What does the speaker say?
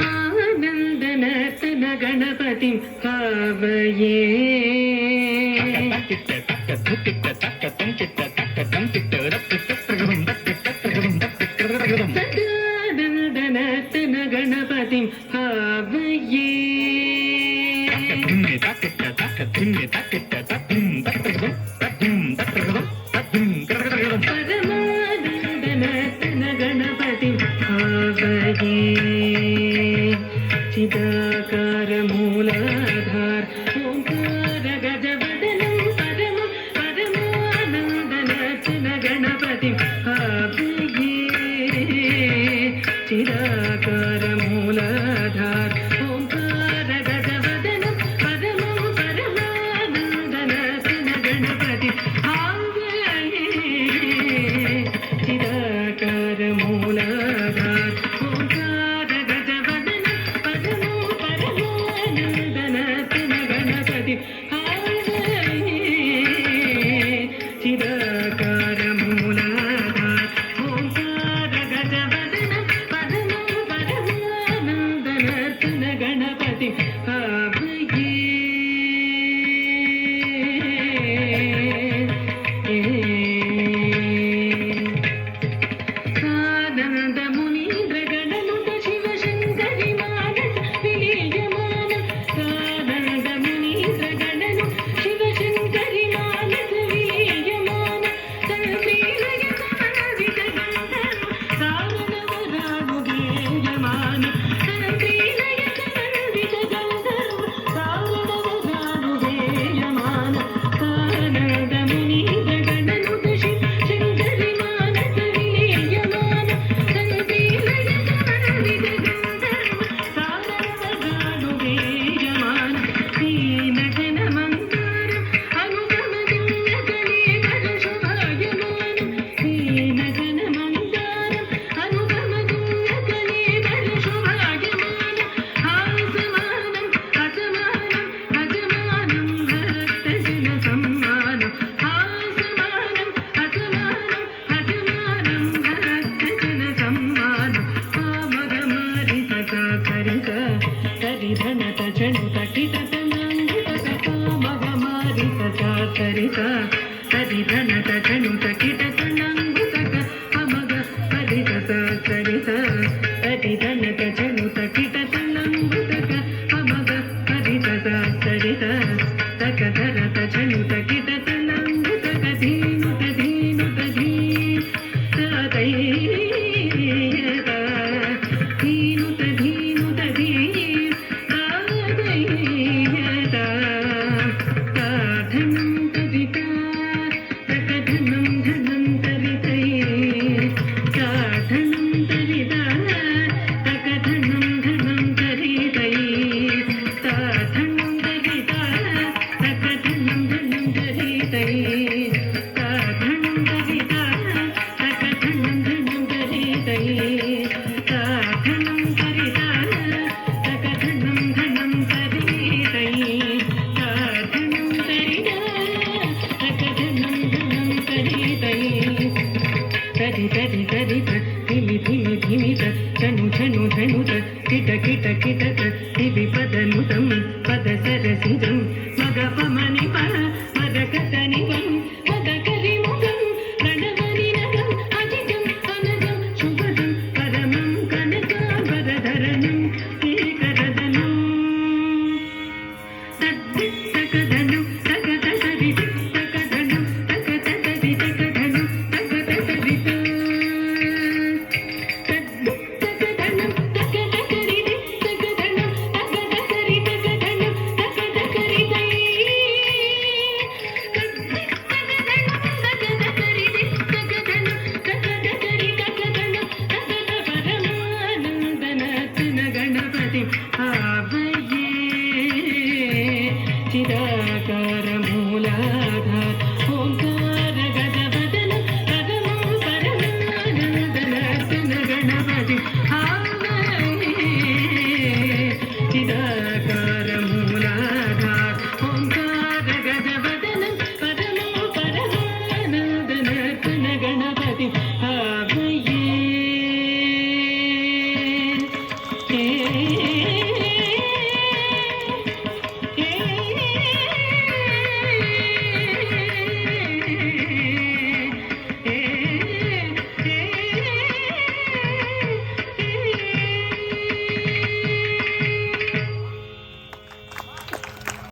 आनन्दनर्तन गणपतिं भावये सदानन्दनर्तन गणपतिं भावये परमानन्दनर्तन गणपतिं भावये चिदाकार मूलाधार ओंकार गजवदनं परमं परमानन्दनर्तन गणपतिं भावये चिदाकार मूलाधार ओंकार गजवदनं परमं परमानन्दनर्तन गणपतिं भावये चिदाकार मूलाधार ओंकार गजवदनं परमं परमानन्दनर्तन गणपतिं भावये चिदाकार मूलाधार ओंकार गजवदनं परमं परमानन्दनर्तन गणपतिं भावये आनन्द मुनीन्द्र गणनुत शिवशङ्करि मानस विलीयमान आनन्द मुनीन्द्र गणनुत शिवशङ्करि मानस विलीयमान तन्त्रीलयमानविद गन्धर्व सारणवरानुगेयमान तन्त्रीलयमानविद गन्धर्व सारणवरानुगेयमान आनन्द मुनीन्द्र गणनुत शिवशङ्करि मानस विलीयमान तन्त्रीलयमानविद गन्धर्व सारणवरानुगेयमान दीनजनमन्दारम् अनुगमगुण्यकलेवरशोभायमानं दीनजनमन्दारम् अनुगमगुण्यकलेवरशोभायमानं हासमानम् अजमानम् अजमानं भक्तजनसम्मानं हासमानम् अजमानम् अजमानं भक्तजनसम्मानं आमगमारित साकरित करिधनत जनुतकिटतनाङ्गित कामगमारित साकरित करिधनत जनुतकिटतनाङ्गित अमग परित साकरित करिधनत जनुतकिटतनाङ्गित अमग परित साकरित तकधरत जनुतकिटतनाङ्गित धीनुत धीनुत धीनुत धीनुत धीनुत धनं तरिता तकधनं धनं तरितै धनं तरिता तकधनं धनं तरितै धनं तरिता तकधनं धनं तरितै धनं तरिता तकधनं धनं तरितै धनं तरिता तकधनं धनं तरितै धनं तरिता तकधनं धनं तरितै तरि तरि तरित धिमि धिमि धिमित झनु झनु झनुत किट किट किट